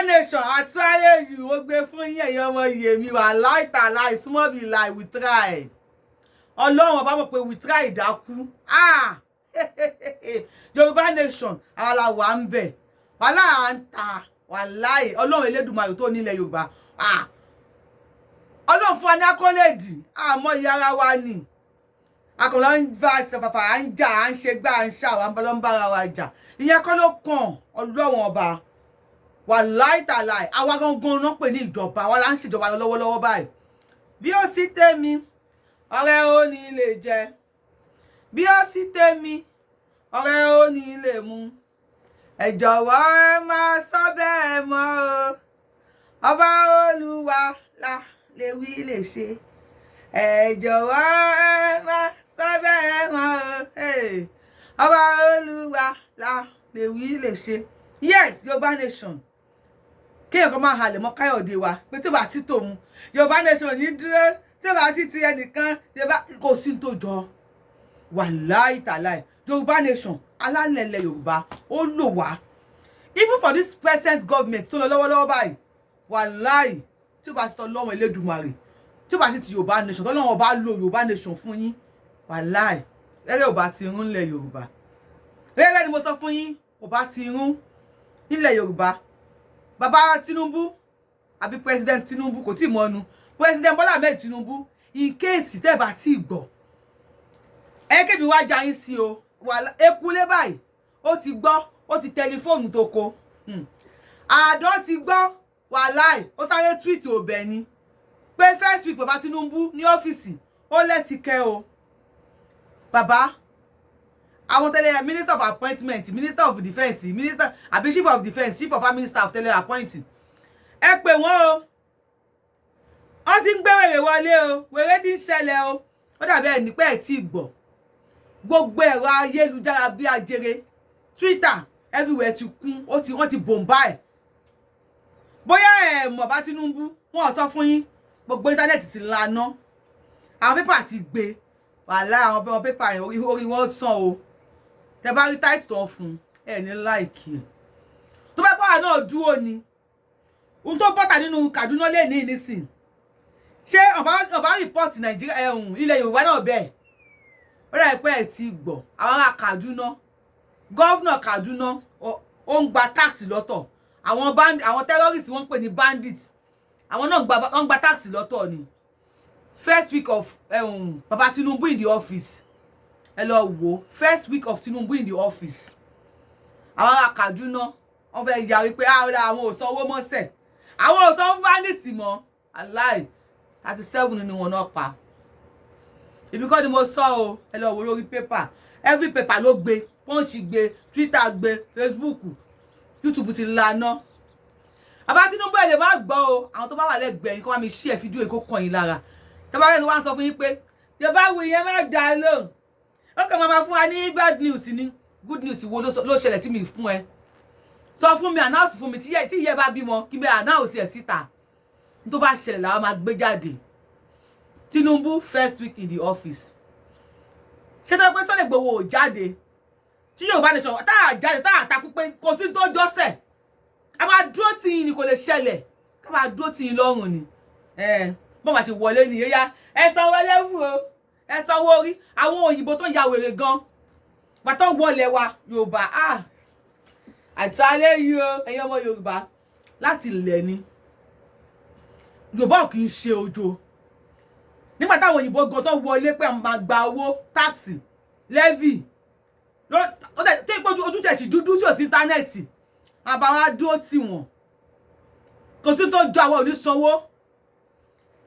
nation àtúwálé yìí ó gbé fún yín ẹ̀yin ọmọ yèmí wà láì small be like we try ọlọ́run ọba mọ̀ pé we try dákú Yorùbá nation àwa la wà ń bẹ̀ wàhálà à ń ta wàláì ọlọ́run elédùmarè tó nílẹ̀ Yorùbá ọlọ́run fún wa ní akọ́lẹ́dì àmọ́ ìyá ara wa ni akọ̀lọ́ ń bá ṣàfàfà à ń jà à ń ṣe gbá à ń ṣàwọ̀ àbọ̀lọ́ ń bára wa jà ìyẹn kọ́ ló kàn ọlọ́run ọba wàláì tàláì àwa gangan náà pè ní ìjọba wa là ń ṣèjọba lọ́wọ́lọ́wọ́ báyìí bí ó sì tèmi ọ̀rẹ́ ó ní lè jẹ bí ó sì tèmi ọ̀rẹ́ ó ní lè mu ẹ jọ̀wọ́ ẹ máa sọ bẹ́ẹ̀ mọ́ o ọba Olúwa la lè wí lè ṣe ẹ jọ̀wọ́ ẹ máa sọ bẹ́ẹ̀ mọ́ o ọba Olúwa la lè wí lè ṣe. Yes, Yorùbá nation kéèyàn kan máa halẹ̀ mọ́ Káyọ̀dé wa pé tí ó bá sí tòun Yorùbá nation ní dúró tí ó bá sí ti ẹnìkan kò sí tó jọ wàláì tàláì Yorùbá nation alálẹ̀lẹ̀ Yorùbá ó lò wá even for this present government tó lọ lọ́wọ́lọ́wọ́ báyìí wàláì tí ó bá sí tọ́ lọ́wọ́ Elédùmarè tí ó bá sí ti Yorùbá nation tó lọ́wọ́ bá lo Yorùbá nation fún yín wàláì rẹ́rẹ́ ò bá ti rún nílẹ̀ Yorùbá rẹ́rẹ́ ni mo sọ fún yín kò bá ti rún nílẹ̀ Yorùbá bàbá Tinubu àbí president Tinubu kò tí mọ́nu president Bọ́lá Ahmed Tinubu in case tẹ́ bá ti gbọ́ ẹ̀kẹ́ mi wá já yín sí o ekulé báyìí ó ti gbọ́ ó ti tẹlifóònù tó kó àdán ti gbọ́ wàláì ó sáré tweet ọbẹ̀ ni pé first week bàbá Tinubu ní ọ́fíìsì ó lẹ́tì kẹ́ o bàbá àwọn tẹ́lẹ̀ minister of appointment minister of defence minister àbí chief of defence chief of army staff tẹ́lẹ̀ appointing ẹ pè wọ́n o wọ́n ti ń gbé wèrè wọlé o wèrè ti ń ṣẹlẹ̀ o ó dàbí ẹni pé ẹ̀ tí gbọ́ gbogbo ẹ̀rọ ayélujára bí ajere Twitter everywhere ti kún wọ́n ti bòǹbà ẹ̀ bóyá ẹ̀ mọ̀ bá Tinubu wọ́n sọ fún yín gbogbo íńtánẹ́ẹ̀tì ti laná àwọn pépà ti gbé wàhálà àwọn pépà yẹn orí wọn sàn o tẹ bá rí táìtì tó ń fún ẹ ní láìkì ẹ tó bá pàwọn náà dúró ni ohun tó bọ́tà nínú Kaduna lè ní nísìn ṣé ọba rìpọ́ọ̀tì Nàìjíríà ilẹ̀ Yorùbá náà bẹ́ẹ̀ ó dà pé ẹ̀ ti gbọ́ àwọn ará Kaduna gọ́vnà Kaduna ó ń gba táàsì lọ́tọ̀ àwọn terrorists wọ́n ń pè ní bandits àwọn náà ń gba táàsì lọ́tọ̀ ni first week of Baba Tinubu in the office ẹ lọ wò first week of Tinubu in the office àwọn ará Kaduna wọ́n fẹ́ yarí pé àwọn ò sanwó mọ́sẹ̀ àwọn ò sanwó bandits mọ́ aláì 37 nínú wọn náà pa ibi kọ́ ni mo sọ o ẹ lọ wò lórí paper every paper ló gbé Punch gbé Twitter gbé Facebook YouTube ti lana Baba Tinubu ẹ lè má gbọ́ o àwọn tó bá wà lẹ́gbẹ̀ẹ́ yín kó wá mi share fídíò yìí kó kàn yín lára tẹ́bárẹ́ ni wọ́n sọ fún yín pé Yorubawuyi yẹn má dá lóhùn ó kàn máa fún wa ní bad news ni good news wo ló ṣẹlẹ̀ tí mi fún ẹ sọ fún mi announce fún mi tí ìyẹ́ bá bímọ kí mi announce ẹ̀ síta tó bá ṣẹlẹ̀ làwọn máa gbé jáde Tinubu first week in the office ṣé tó pé Sunday Igboho ò jáde tí Yorùbá nation tá a jáde tá a takú pé kò sí tó jọ́sẹ̀ a máa dúró tì yín ni kò lè ṣẹlẹ̀ ká máa dúró tì yín lọ́rùn ni bọ́n bá ṣe wọlé ní ẹ̀yà ẹ sanwó lẹ́wù o ẹ sanwó orí àwọn òyìnbó tó ya wèrè gan pàtó wọlé wa Yorùbá àtàlẹ́ yìí o ẹ̀yin ọmọ Yorùbá láti ilẹ̀ ni Yorùbá ò kì í ṣe ojo nígbà táwọn òyìnbó gan tó wọlé pé àwọn máa gba owó táàsì levy tó tẹ́ pé ojú tẹ̀ sí dúdú tí ò sí íńtánẹ́ẹ̀tì àbáwá dúró tì wọ́n kò sí tó jọ àwọn onísanwó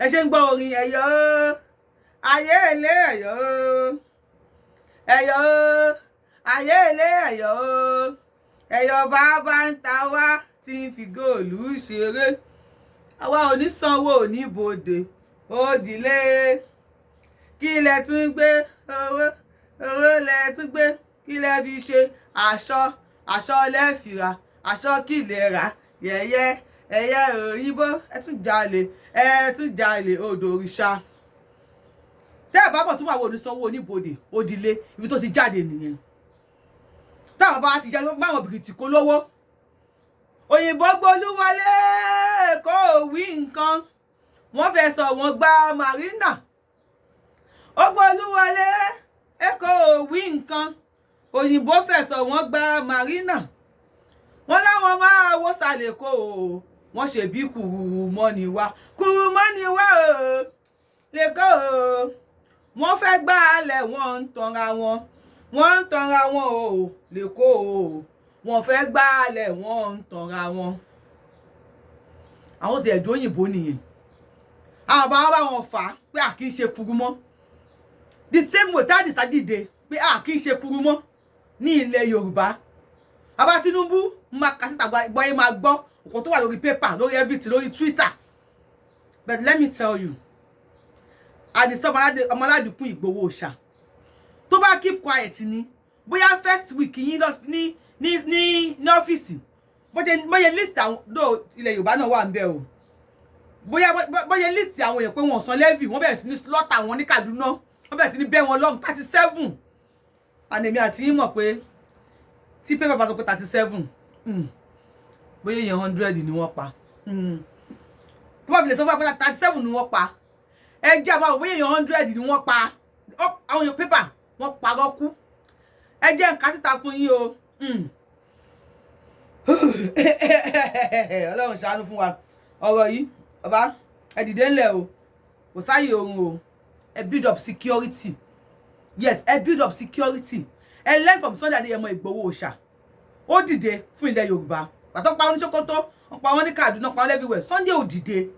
ẹ ṣe ń gbọ́ orin ẹ̀yọ́ ayé ilé ẹ̀yọ́ ẹ̀yọ́ ayé ilé ẹ̀yọ́ ẹ̀yọ́ bàbá ń ta wá tí ń fi góòlù ṣeré àwa onísanwó oníbodè òdìlé kí lẹ tún gbé owó lẹ tún gbé kí lẹ fi ṣe aṣọ lẹ́fìrà aṣọ kí lè rà yẹ̀yẹ́ ẹ̀yẹ òyìnbó ẹ tún jalè odò òrìṣà tẹ́ ẹ̀ bá bọ̀ tún wà wọ onísanwó oníbodè òdìlé ibi tó ti jáde nìyẹn táwọn bá ti jẹ́ máwọn bìrìtì kó lówó òyìnbó gbólúwọlé kò wí nǹkan wọ́n fẹ́ sọ wọ́n gba marina ó gbólúwọlé kò wí nǹkan òyìnbó fẹ́ sọ wọ́n gba marina wọ́n láwọn máa wó sàlẹ̀ kó wọ́n ṣe bí kùrù mọ́ni wá o lẹ́kọ́ o wọ́n fẹ́ gbá alẹ̀ wọ́n ń tanra wọn o lẹ́kọ́ o wọ́n fẹ́ gbá alẹ̀ wọ́n ń tanra wọn. àwọn ti ẹ̀dọ́ òyìnbó nìyẹn àwọn bá wọn fà á pé à kì í ṣe kuru mọ́ the same way tá Àdìsá dìde pé à kì í ṣe kuru mọ́ ní ilẹ̀ Yorùbá bàbá Tinubu máa kà síta gbọ́ yín máa gbọ́ nǹkan tó wà lórí pépà lórí everything lórí Twitter but let me tell you Àdìsá ọmọládìkún Ìgbòho Òòṣà tó bá keep quiet ni bóyá first week yín ní ọ́fíìsì bóyá list àwọn ilẹ̀ Yorùbá náà wà ń bẹ̀ o bóyá list àwọn èèyàn pé wọ́n san levy wọ́n bẹ̀rẹ̀ sí ní slaughter wọn ní Kaduna wọ́n bẹ̀rẹ̀ sí ní bẹ́ wọn lọ́gùn 37 ànèmí àti yín mọ̀ pé tí pépà bá sọ pé 37 bóyá èèyàn 100 ni wọ́n pa tó bá fi lè sọ fún wa pé 37 ni wọ́n pa ẹ jẹ́ àwọn bóyá èèyàn 100 ni wọ́n pa àwọn èèyàn pépà wọ́n parọ́ kú ẹ jẹ́ nǹkan síta fún yín o Ọlọ́run ṣàánú fún wa ọ̀rọ̀ yìí bàbá ẹ dìde ńlẹ̀ o kò sáyè ohun o ẹ build up security yes ẹ build up security ẹ learn from Sunday Adéyẹmọ Ìgbòho Òòṣà ó dìde fún ilẹ̀ Yorùbá pàtó pa wọn ní Sókótó wọn pa wọn ní Kaduna pa wọn everywhere Sunday ò dìde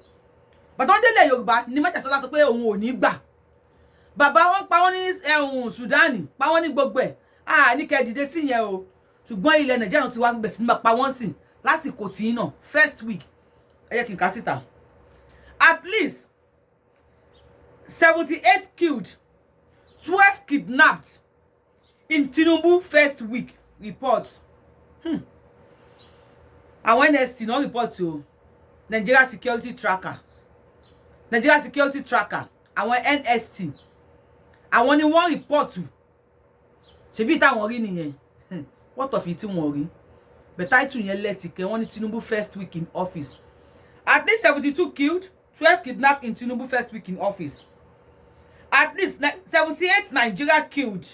pàtó ń délẹ̀ Yorùbá ní Májàsọ́lá sọ pé òun ò ní gbà bàbá wọn pa wọn ní Sudan pa wọn ní gbogbo ẹ̀ ní kẹ́ dìde sí yẹn o ṣùgbọ́n ilẹ̀ Nàìjíríà ti wá gbẹ̀ sí ní máa pa wọ́n sí lásìkò tí náà first week ẹ yẹ kí n kà síta at least 78 killed 12 kidnapped in Tinubu first week report àwọn NST náà report o Nigeria Security Tracker àwọn NST àwọn ni wọ́n report ṣebí táwọn rí nìyẹn what of it wọ́n rí but title yẹn lẹ́tìkẹ́ wọ́n ní Tinubu first week in office at least 72 killed 12 kidnapped in Tinubu first week in office at least 78 Nigeria killed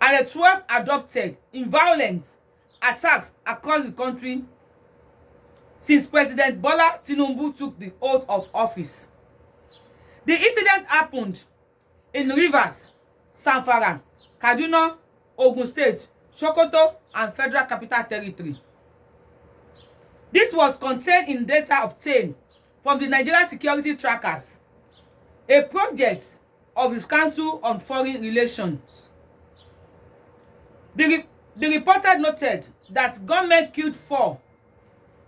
and 12 adopted in violent attacks across the country since President Bola Tinubu took the oath of office. The incident happened in Rivers, Zamfara, Kaduna, Ogun State, Sokoto, and Federal Capital Territory. This was contained in data obtained from the Nigeria Security Trackers, a project of his Council on Foreign Relations. The reporter noted that government killed 4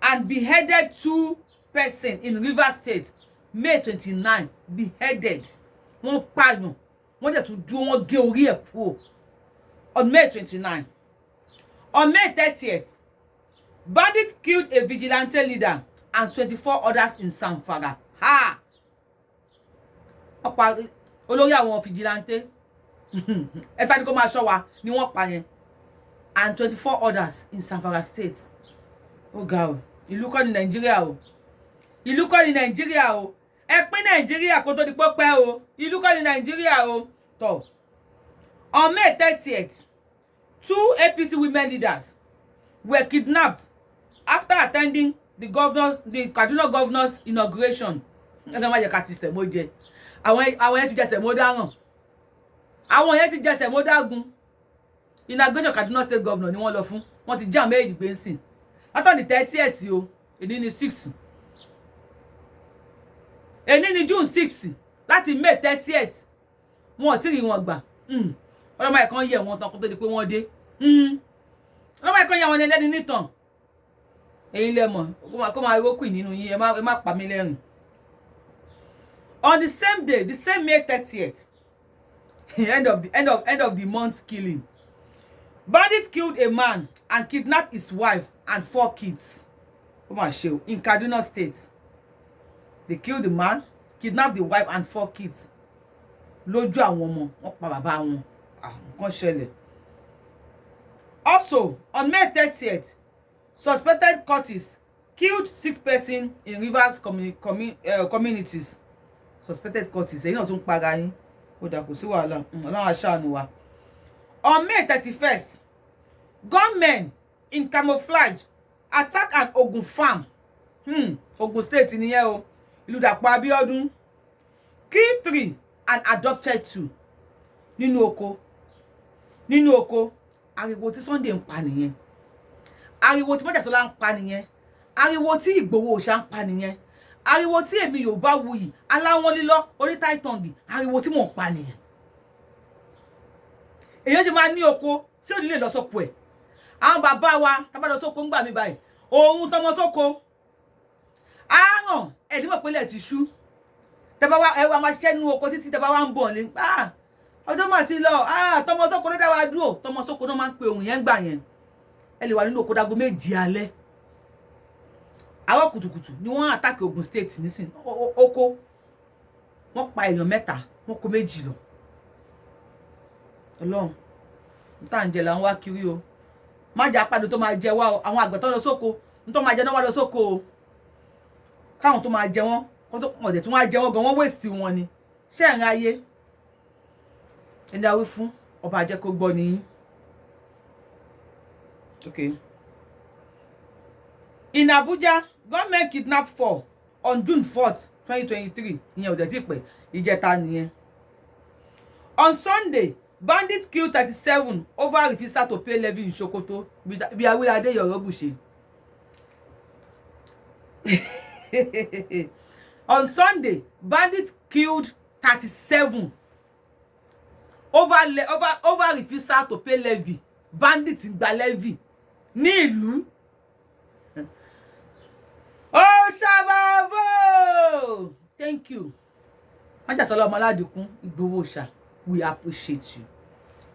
and beheaded 2 persons in Rivers State, May 29. Beheaded. Wọ́n pààyàn, wọ́n dẹ̀ tún dúró wọ́n gé orí ẹ̀ kúrò. On May 29. On May 30th, bandits killed a vigilante leader and 24 others in Zamfara. Ha! Ọ̀pá olórí àwọn vigilante. Ẹ̀ta ni kó máa ṣọ́ wa ni wọ́n pa yẹn. And 24 others in Zamfara State. Ó ga o. Ìlú kọ́ ni Nàìjíríà o. Ìlú kọ́ ni Nàìjíríà o. Ẹ pín Nàìjíríà kó tó di pọ́pẹ́ o. Ìlú kọ́ ni Nàìjíríà o. Tọ́. On May 30th, 2 APC women leaders were kidnapped after attending the Kaduna governor's inauguration. Ẹ̀ka máa yẹ ká ti sẹ̀mó jẹ. Àwọn yẹn ti jẹ sẹ̀mó dáràn. Àwọn yẹn ti jẹ sẹ̀mó dágun. Inauguration Kaduna state governor ni wọ́n lọ fún. Wọ́n ti já méjì gbé ń sìn. After the 30th o, èní ni 6. Èní ni June 6 láti May 30th. Wọ́n ti rí wọn gbà. Ọlọ́mọ ẹ̀ kan yẹ wọn tán kó tó di pé wọ́n dé. Ọlọ́mọ ẹ̀ kan yẹ wọn lẹ́ni nìtàn. Ẹ̀yin lẹ mọ̀, kó máa rókù nínú yín, ẹ má pa mí lẹ́rìn. On the same day, the same May 30th, end of the month killing, bandits killed a man and kidnapped his wife and 4 kids. In Kaduna State. They killed the man, kidnapped the wife and 4 kids. Lójú àwọn ọmọ, wọ́n pa bàbá wọn. Nǹkan ṣẹlẹ̀. Also, on May 30th, Suspected cultists killed 6 persons in Rivers communities. Suspected cultists. Èyí náà tún para yín. Ó dà kò sí wàhálà. Ọlọ́run aṣàánú wa. On May 31st, gunmen in camouflage attack an Ogun farm. Ogun State nìyẹn o. Ìlú Dàpọ̀ Abíọ́dún. Kill 3 and adopted 2. Nínú oko. Ariwo tí Sunday ń pa nìyẹn. Ariwo tí Májàsọ́lá ń pa nìyẹn. Ariwo tí Ìgbòho Òòṣà ń pa nìyẹn. Ariwo tí èmi Yorùbáwùyí aláwọn lílọ oríta ìtàngì. Ariwo tí mò ń pa nìyí. Èyàn ṣe máa ní oko tí ò ní lè lọ sóko ẹ̀. Àwọn bàbá wa tá bá lọ sóko ń gbà mí báyìí. Ohun tọmọ sóko. Àràn ẹ̀dí mọ̀ pé ilẹ̀ ti ṣú. Tẹ́ bá wá ẹ wá máa ṣiṣẹ́ nínú oko títí tẹ́ bá wá ń bọ̀ ní. Ọjọ́ mà ti lọ. Tọmọ sóko ló dá wa dúró. Tọmọ sóko náà máa ń pe ohun yẹn gbà yẹn. Ẹ lè wà nínú oko dago 2 alẹ́. Àárọ̀ kùtùkùtù ni wọ́n attack Ogun State nísìn. Oko. Wọ́n pa èèyàn 3, wọ́n kó 2 lọ. Ọlọ́run. Nta ńjẹ là ń wá kiri o. Má jà pàdé tó máa jẹ wá o. Àwọn àgbẹ̀ tó lọ sóko, n tó máa jẹ náà wá lọ sóko o. Káwọn tó máa jẹ wọ́n, kó tó pọ̀ dẹ̀ tí wọ́n á jẹ wọ́n gan, wọ́n waste wọn ni. Ṣé ń ráyé? Ẹni a wí fún ọba àjẹ́ kó gbọ́ ni. Okay. In Abuja, gunmen kidnapped 4 on June 4th, 2023. Ìyẹn ò tẹ̀ tí pẹ́, ìjẹta nìyẹn. On Sunday, bandits killed 37 over refusal to pay levy in Sokoto. Bí Awilade Yorubawuyi. On Sunday, bandits killed 37 over refusal to pay levy. Bandits gba levy ní ìlú. Oh, Shababo! Thank you. Májàsọ́lá Ọmọládìkún Ìgbòho Òòṣà, we appreciate you.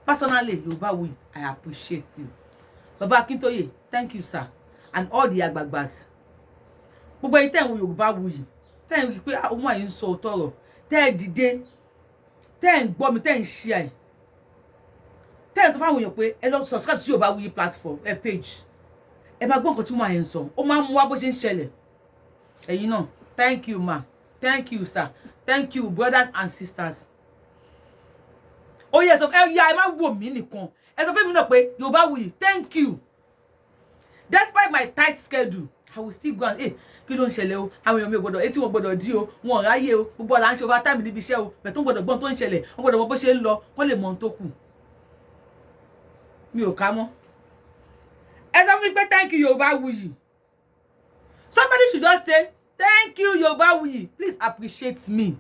Personally, Yorubawuyi, I appreciate you. Baba Akintoye, thank you, sir. And all the agbagbas. Gbogbo ẹ̀yin tẹ́ ń wo Yorubawuyi, tẹ́ ń rí pé ohun àyè ń sọ òtọ́rọ̀, tẹ́ ẹ dìde, tẹ́ ń gbọ́ mi, tẹ́ ń share. Tẹ́ ẹ sọ fáwọn èèyàn pé ẹ lọ subscribe sí Yorubawuyi platform, page. Ẹ máa gbọ́ nǹkan tí wọ́n àyè ń sọ. Ó máa ń mú wá bó ṣe ń ṣẹlẹ̀. Ẹ̀yin náà, thank you, ma. Thank you, sir. Thank you, brothers and sisters. Oh yes, ẹ má wò mí nìkan. Ẹ sọ fún mi náà pé Yorubawuyi, thank you. Despite my tight schedule, I will still go and kí ló ń ṣẹlẹ̀ o. Àwọn èèyàn mi ò gbọ́dọ̀ etí wọn gbọ́dọ̀ dí o. Wọn ò ráyè o. Gbogbo ọ̀la ń ṣe overtime níbi iṣẹ́ o. Bẹ̀ tó ń gbọ́dọ̀ gbọ́n tó ń ṣẹlẹ̀. Wọ́n gbọ́dọ̀ mọ bó ṣe ń lọ. Wọ́n lè mọ ohun tó kù. Mi ò ká mọ́. Ẹ sọ fún mi pé thank you Yorubawuyi. Somebody should just say thank you Yorubawuyi. Please appreciate me.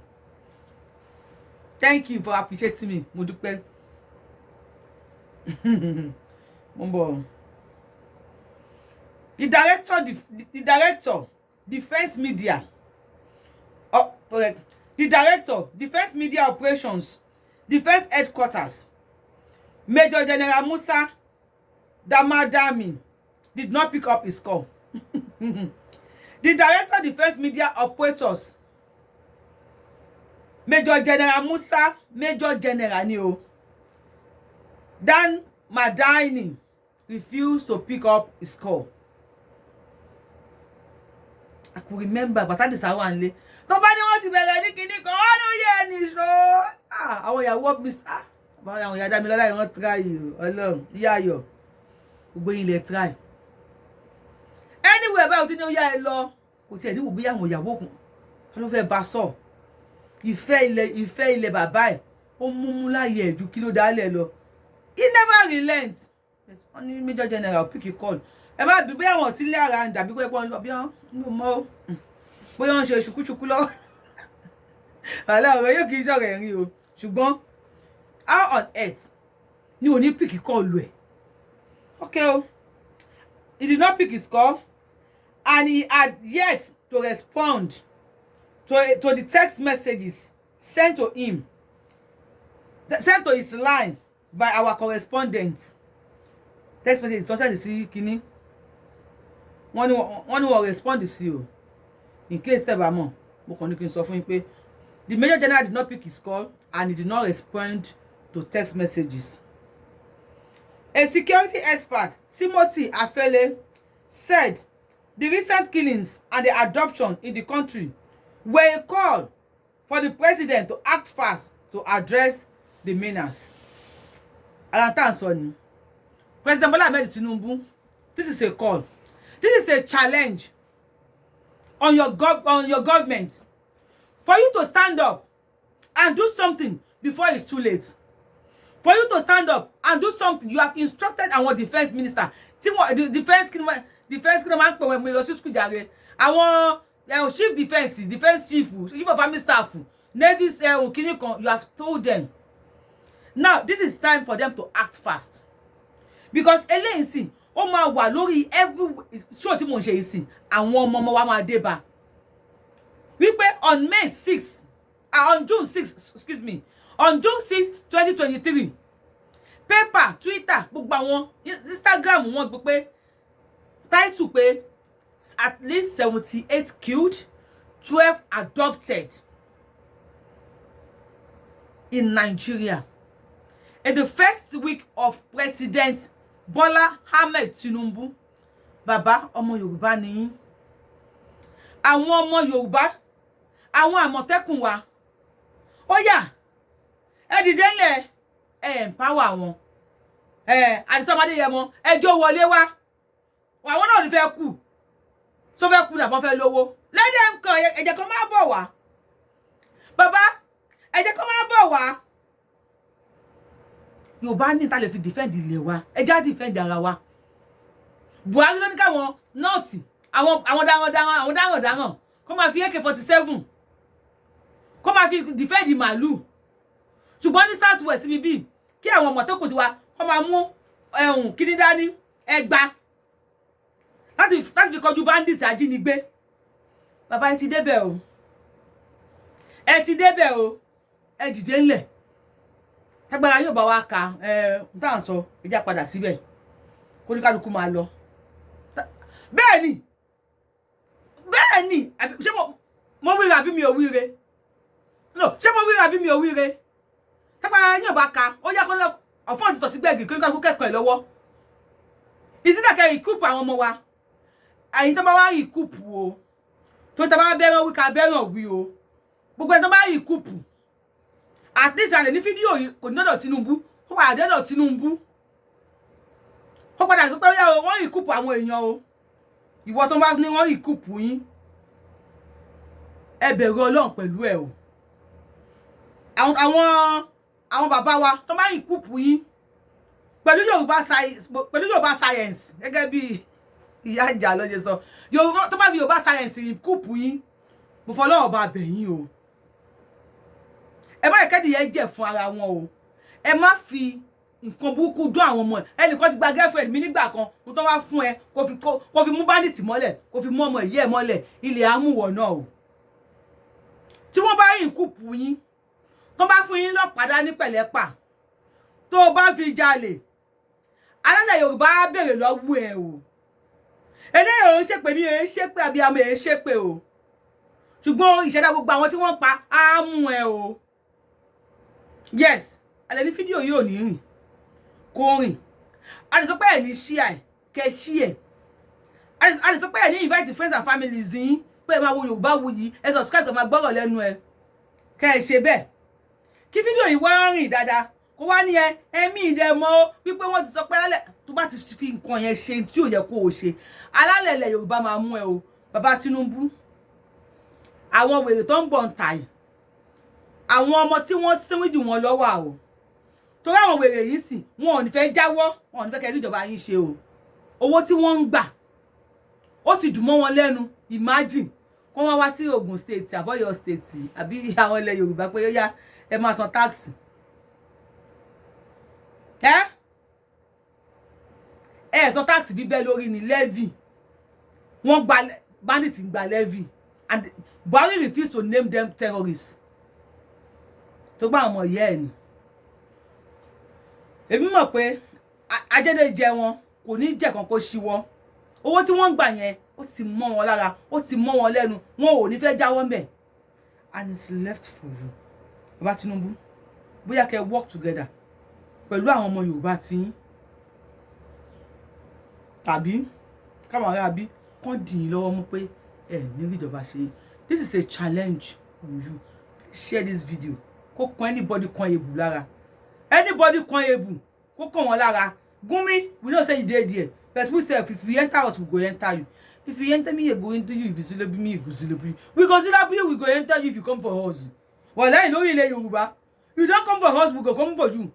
Thank you for appreciating me. Mo dúpẹ́. Mo ń bọ̀. The director, Defense Media. Correct. The director, Defense Media Operations, Defense Headquarters, Major General Musa Damadami, did not pick up his call. The director, Defense Media Operators, Major General Musa, Major General Neo, Dan Madaini, refused to pick up his call. I could remember, but that is how one lay. Nobody wants to be like Nicky. Oh no, yeah, ni so. I want your work, Mister. But I want your damn life. I want try you alone. Yeah, yo. We going to try. Anyway, about you know, yeah, law. Kò sí ẹni wo bí àwọn ìyàwó kun. Ta ló fẹ́ bá sọ. Ìfẹ́ ilé bàbá ẹ̀. Ó mú láyé ju kí ló dálẹ̀ lọ. He never relents. Only Major General pick a call. Ẹ má bí àwọn sílé ara ń dàbí pé wọ́n lọ bí wọ́n mọ́ bóyá wọ́n ṣe ṣùkúṣùkú lọ. Wàhálà ọ̀rọ̀ yóò kì í ṣọ̀rọ̀ ẹ̀rín o. Ṣùgbọ́n how on earth ni ò ní pick call lu ẹ̀? Okay o. He did not pick his call and he had yet to respond to the text messages sent to him, sent to his line by our correspondent. Text message tó send sí kíní. Wọ́n ní wọ́n respond sí o. In case tẹ́ bá mọ̀, mo kàn ní kí n sọ fún yín pé the Major General did not pick his call and he did not respond to text messages. A security expert, Timothy Afele, said the recent killings and the adoption in the country were a call for the president to act fast to address the menace. President Bola Ahmed Tinubu, this is a call. This is a challenge on your government for you to stand up and do something before it's too late. For you to stand up and do something, you have instructed our defense minister. The defense man when we lost school jare. Our chief defense chief of army staff, navy you have told them. Now this is time for them to act fast. Because eléyìí ó máa wà lórí every show tí mo ń ṣe yìí sí àwọn ọmọ wa máa dé bá. Wípé on May 6, on June 6, excuse me, on June 6, 2023, paper, Twitter, gbogbo àwọn Instagram wọ́n gbé pé title pé at least 78 killed, 12 adopted in Nigeria. In the first week of President Bola Ahmed Tinubu, Baba ọmọ Yorùbá ni yín. Àwọn ọmọ Yorùbá, àwọn Àmọ̀tẹ́kùn wa. Ó yá, ẹ dìde ńlẹ̀, empower wọn. Àdìsọ́mọdé yẹ mọ́, ẹjọ́ wọlé wá. Àwọn náà ní fẹ́ kú. So fẹ́ kú na bon fẹ́ lówó. Let them come, ẹ jẹ́ kó máa bọ̀ wá. Baba, ẹ jẹ́ kó máa bọ̀ wá. Yorùbá ní ta lè fi defend ilé wa. Ẹ já defend ara wa. Buhari ló ní ká wọn north, àwọn dáran kó máa fi AK-47. Kó máa fi defend màlúù. Ṣùgbọ́n ní south west bí kí àwọn Àmọ̀tẹ́kùn ti wa kó máa mú kíní dání ẹgbà. Láti fi kọjú bandits ajínigbé. Bàbá ẹ ti débẹ̀ o. Ẹ ti débẹ̀ o. Ẹ dìde ńlẹ̀. Tágbára yóò bá wa ka tá ń sọ ẹ já padà síbẹ̀. Kó ní kálukú máa lọ. Bẹ́ẹ̀ ni ṣé mo wíre àbí mi ò wíre? No, ṣé mo wíre àbí mi ò wíre? Tágbára yóò bá ka ó yá kó lọ ọ̀fọ́n ti tọ̀ sí gbẹ̀gì kó ní kálukú kẹ́kọ̀ọ́ ẹ̀ lọ́wọ́. Ìsìnà kẹ́ ìkúùpù àwọn ọmọ wa. Àyìn tó bá wá ìkúùpù o. Tó tá bá bẹ́ràn wí ká bẹ́ràn wí o. Gbogbo ẹni tó bá ìkúùpù. At least àlè ní fídíò yìí kò ní dọ́dọ̀ Tinubu. Ó wà dọ́dọ̀ Tinubu. Ó padà sọ pé wọ́n ìkúùpù àwọn èèyàn o. Ìwọ tó bá ní wọ́n ìkúùpù yín. Ẹ bẹ̀rù Ọlọ́run pẹ̀lú ẹ o. Àwọn bàbá wa tó bá ìkúùpù yín. Pẹ̀lú Yorùbá science gẹ́gẹ́ bí ìyá ìjà ló ṣe sọ. Yorùbá tó bá fi Yorùbá science ìkúùpù yín. Mo fọlọ́run bá bẹ̀ yín o. Ẹ má kẹ́dì yẹn jẹ́ fún ara wọn o. Ẹ má fi nǹkan burúkú dún àwọn ọmọ ẹ. Ẹnìkan ti gba girlfriend mi nígbà kan kó tó wá fún ẹ kó fi mú bandit mọ́lẹ̀ kó fi mú ọmọ ìyá ẹ mọ́lẹ̀ ilé amúwọ̀ náà o. Tí wọ́n bá yìn kúùpù yín tó bá fún yín lọ́pàá ní pẹ̀lẹ́pà tó bá fi jalè alálẹ̀ Yorùbá á bèrè lọ́wọ́ ẹ o. Eléyìí ò ń ṣépè mi ò ń ṣépè abiyamọ ò ń ṣépè o. Ṣùgbọ́n ìṣẹ̀dá gbogbo àwọn tí wọ́n pa á mú ẹ o. Yes, alẹ́ ní fídíò yìí ò ní rìn kó rìn. A lè sọ pé ẹ ní share kẹ́ share. A lè sọ pé ẹ ní invite friends and families yín pé ẹ máa wo Yorubawuyi ẹ subscribe kẹ́ máa gbọ́rọ̀ lẹ́nu ẹ. Kẹ́ ẹ ṣe bẹ́ẹ̀. Kí fídíò yìí wá rìn dáadáa kó wá ní ẹ̀mí ìdẹ̀mọ́ wípé wọ́n ti sọ pé alálẹ̀ tó bá ti fi nǹkan yẹn ṣe tí ò yẹ kó o ṣe. Alálẹ̀ ilẹ̀ Yorùbá máa mú ẹ o. Bàbá Tinubu. Àwọn wèrè tó ń bọ̀ ń tà yìí. Àwọn ọmọ tí wọ́n sínwín jù wọn lọ́wọ́ o. Torí àwọn wèrè yìí sì wọn ò ní fẹ́ jáwọ́, wọn ò ní fẹ́ kẹ́ ìjọba yín ṣe o. Owó tí wọ́n ń gbà ó ti dùn mọ́ wọn lẹ́nu. Imagine kó wọ́n wá sí Ogun State àbọ̀yọ̀ State àbí àwọn ilẹ̀ Yorùbá pé ó yá ẹ máa san tax. Ẹ san tax bíbẹ́ lórí ni levy. Wọ́n gba bandit gba levy and Buhari refused to name them terrorists. Tó gbà ọmọ ìyá ẹ̀ ni. Èmi mọ̀ pé ajẹ́dẹ́ jẹ wọn kò ní jẹ́ kan kó ṣíwọ́. Owó tí wọ́n ń gbà yẹn ó ti mọ́ wọn lára, ó ti mọ́ wọn lẹ́nu, wọn ò ní fẹ́ jáwọ́ ńbẹ̀. And it's left for you. Bàbá Tinubu, bóyá kẹ́ work together pẹ̀lú àwọn ọmọ Yorùbá tí yín. Tàbí káwọn ará bí kàn dì lọ́wọ́ mú pé ẹ ní ìjọba ṣe. This is a challenge on you. Please share this video. Kó kan anybody kan ebu lára. Anybody kan ebu kó kan wọn lára. Gumi, we don't say you dey there. But we say if you enter us, we go enter you. If you enter me, we go enter you. If you celebrate me, we go celebrate you. We go celebrate you, we go enter you if you come for us. Well, I know you lay Yoruba. You don't come for us, we go come for you.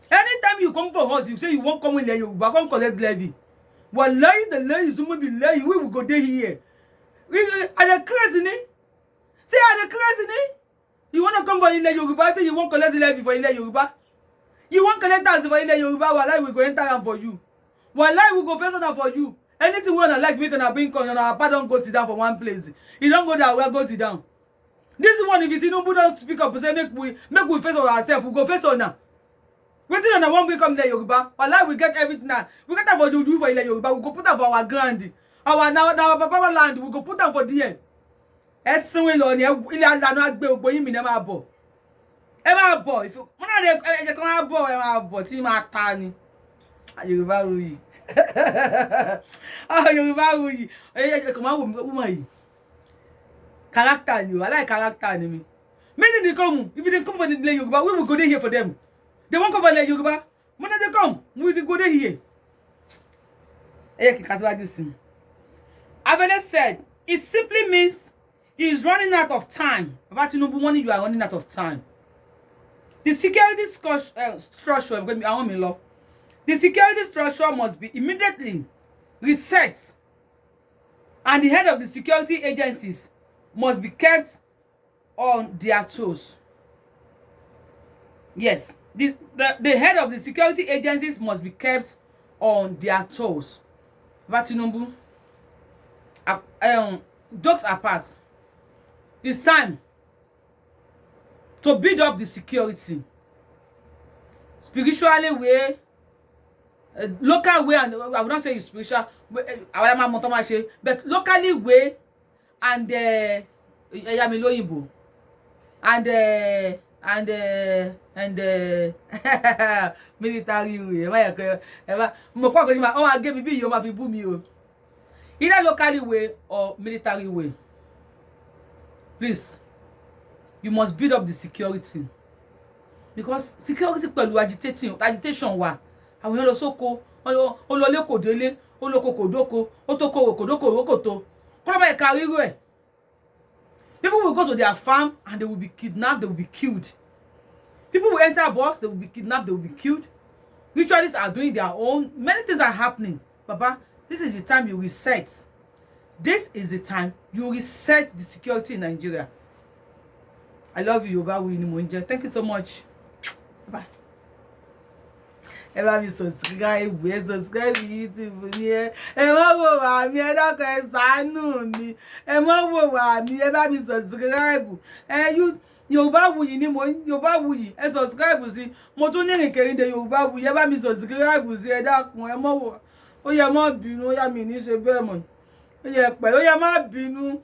Anytime you come for us, you say you won't come in Yoruba, come collect levy. Well, lie the lay is be lay, we will go there here. We are the crazy, ne? Say are the crazy, ne? You want to come for Yoruba, say you won't collect levy for Yoruba. You won't collect us for Yoruba, while we go enter them for you. While we go first on for you. Anything we wanna like, we gonna bring on your papa don't go sit down for one place. You don't go there, we'll go sit down. This one, if you don't speak up, say make we face on ourselves, we go face on now. Waiting on the one we come there Yoruba. While we get everything now. We get that for Juju for Yoruba, we go put that for our grand. Our papa land, we go put that for the ẹ̀sìn we lọ ni ilé alanu agbe ogbo yin mi na ma bọ̀. Ẹ má bọ̀ if mo na de ẹ jẹ́ kan ma bọ̀ ẹ má bọ̀ tí ma ta ni. Yorubawuyi. Yorubawuyi. Ẹ ko ma wo mo yi. Character ni o, I like character ni mi. Many they come, if they come for the Yoruba, we will go there here for them. They won't come for the Yoruba. When they come, we will go there here. Avele said, it simply means he is running out of time. About TINUBU money, you are running out of time. The security structure, the security structure must be immediately reset, and the head of the security agencies must be kept on their toes. Yes, the head of the security agencies must be kept on their toes. But TINUBU, jokes apart, it's time to build up the security. Spiritually way, local way, and I would not say it's spiritual, but locally way, and military way. Either locally way or military way. Please, you must build up the security, because security pẹ̀lú agitation wa. Àwọn èèyàn lọ sóko, ó lọ lé kò délé, ó lọ kò dóko, ó tó kò dóko rokoto. Kó ba carry rẹ̀. People will go to their farm and they will be kidnapped, they will be killed. People will enter a bus, they will be kidnapped, they will be killed. Ritualists are doing their own. Many things are happening. Baba, this is the time you reset. This is the time you reset the security in Nigeria. I love you, Yorubawuyi. Thank you so much. Bye. Ever be subscribe to YouTube here. Ever wo wa mi e dákun ẹ ṣàánú mi. Ever wo wa mi ever be subscribe. You Yorubawuyi ni mo Yorubawuyi ẹ subscribe sí. Mo tún ní Ìrìnkèrindé Yorubawuyi ever be subscribe sí ẹ dákun ẹ mọ wo. Ó yẹ má bínú, ó yá mi ní ṣe bẹ́ẹ̀ mọ́. Ó yẹ pẹ̀lú ó yẹ má bínú.